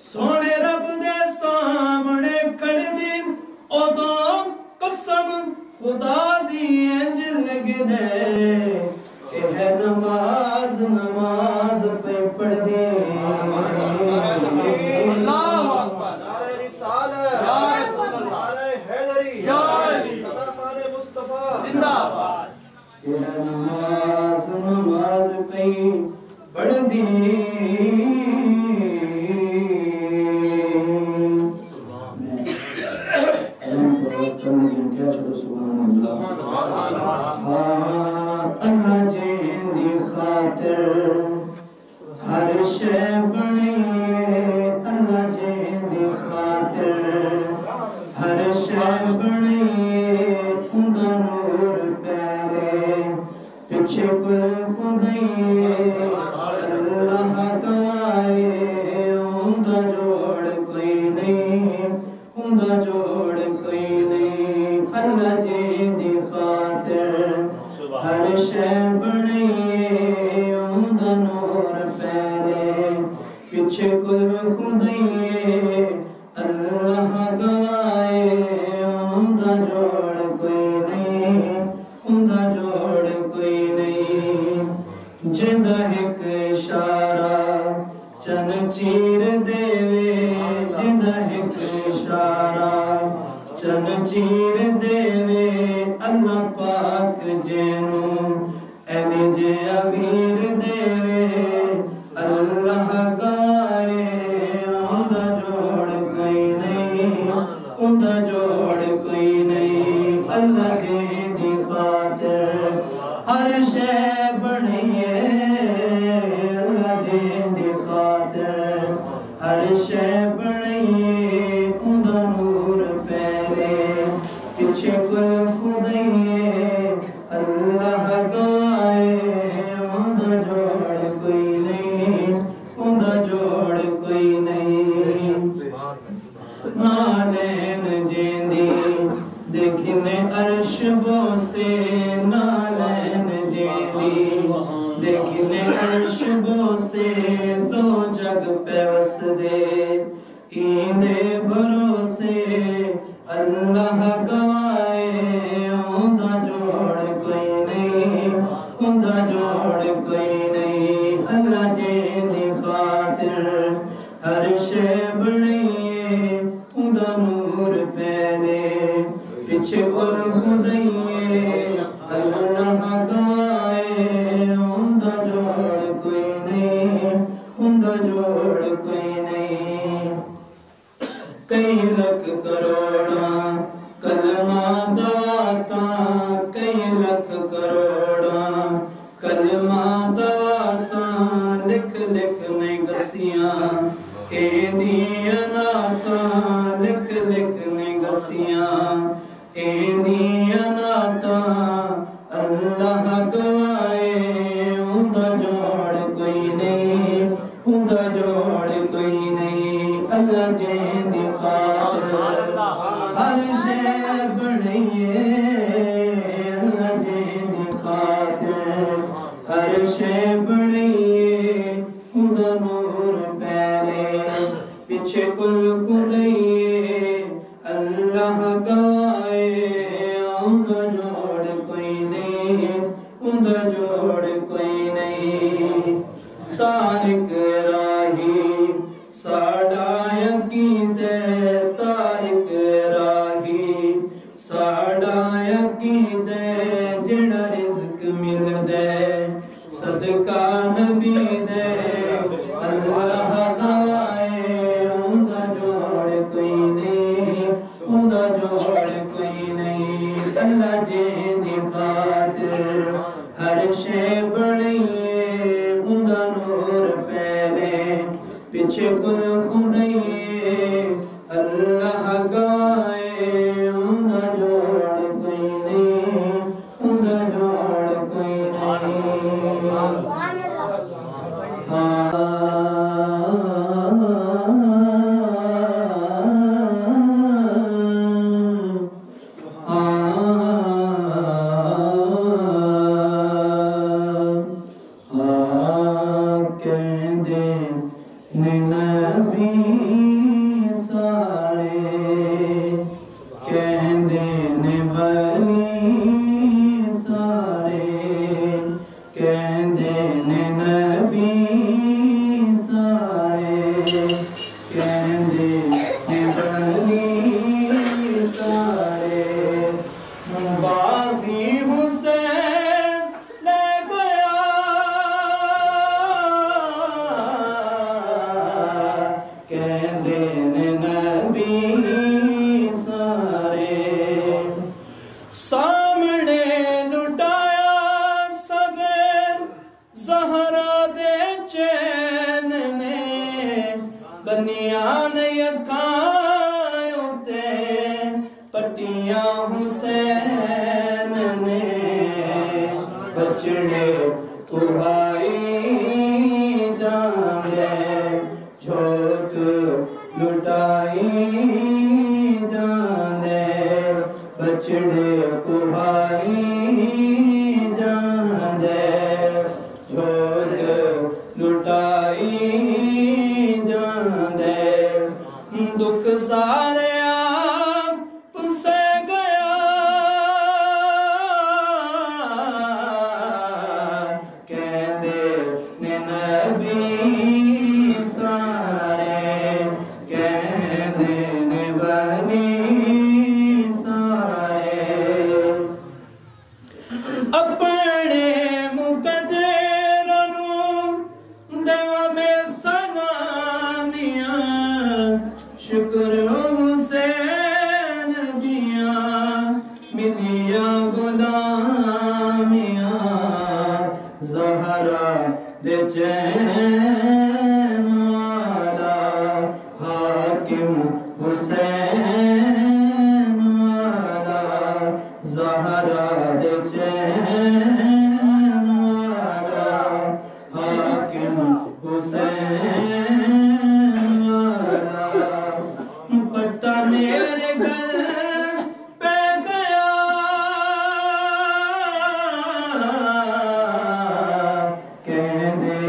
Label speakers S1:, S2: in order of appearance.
S1: सोने रब दे सामने खड़ दी ओदो कसम खुदा दी इंज लगदे एह नमाज नमाज पे पढ़ दे।
S2: अल्लाहु अकबर। नारे रिसालत या रसूल अल्लाह, नारे हैदरी या अली, सदाकात मुस्तफा जिंदाबाद।
S1: एह नमाज नमाज पे पढ़ दी हर शे बनी अल्लाह जी दी खातिर, हर शे बनी उंदा नूर पैरे पिछे कुल खुदाई अल्लाह गवाए उंदा जोड़ कोई नहीं, उंदा जोड़ कोई नहीं। अल्लाह जी दी खातिर हर शे बनी उंदा नूर पैरे पिछे कुल खुदाई अल्लाह गवाए उंदा जोड़ कोई नहीं, उंदा जोड़ कोई नहीं। जिंदा एक इशारा चन चीर देवे, जिंदा एक इशारा चन चीर देवे अल्लाह पाक जेनू एली जे अमीर देवे अल्लाह गाए उंदा जोड़ कोई नहीं, उंदा जोड़ कोई नहीं। अल्लाह जी दी खातिर हर शे बनिए, अल्लाह जी दी खातिर हर शे बनिए उंदा नूर पैरे पिछे कुल खुदाई अल्लाह गवाए उंदा जोड़ कोई नहीं, उंदा जोड़ कोई नहीं। नालैन जेंदी देखने अर्श बोसे, नालैन जेंदी देखने अर्श बोसे दो जग पे वसदे इंदे भरोसे अल्लाह गवाए उंदा जोड़ कोई नहीं, उंदा जोड़ कोई नहीं। अल्लाह जी दी खातिर हर शे बनिए उंदा नूर पैरे पिछे कुल खुदाई अल्लाह गवाए उंदा जोड़ कोई नहीं, उंदा जोड़ कोई नहीं। कई लख करोड़ा कलमा दवाता, कई लख करोड़ा कलमा दवाता लिख लिख में गसियां एदियां नाता, लिख लिख में गसियां एदियां नाता अल्लाह गवाए उंदा जोड़ कोई नहीं, उंदा जोड़ कोई नहीं। अल्लाह जी दी खातिर हर शे बनिए, अल्लाह जी दी खातिर हर शे बनिए उंदा नूर पैरे पिछे कुल खुदाई अल्लाह गवाए उंदा जोड़ कोई नहीं, उंदा जोड़ कोई नहीं। तारिक राही साडा यकीदे, तारिक राही साडा यकीदे जेड़ा रिज़्क मिलदे सदका नबी दे अल्लाह गवाए उंदा जोड़ कोई नहीं, उंदा जोड़ कोई नहीं। अल्लाह जी दी खातिर हर शे बनिए उंदा नूर पैरे पिछे कुल खुदाई अल्लाह गवाए उंदा जोड़ कोई नहीं, उंदा जोड़ कोई नहीं। ने नबी सारे कहंदे ने वली सारे कहंदे ने नबी सारे कहंदे ने वली सारे बाजी हुसैन ले गया कहंदे ने नबी सारे सामने लुटाया सब ज़हरा दे चैन ने बनियान यखायों ते पट्टियां हुसैन ने बचड़े कुहाई जाने झोंक लुटाई जाने बचड़े कुहाई जाने झोंक लुटाई जाने दुख सारे आप से गया कहंदे ने नबी सारे कहंदे ने वली सारे अपने मुकद्दर नूं देवा में सलामियां शुक्र हुसैन दियां मिलिया गुलामियां ज़हरा दे चैन वाला हाकिम हुसैन वाला ज़हरा दे चैन वाला हाकिम हुसैन वाला पट्टा मेरे गल पे गया कहंदे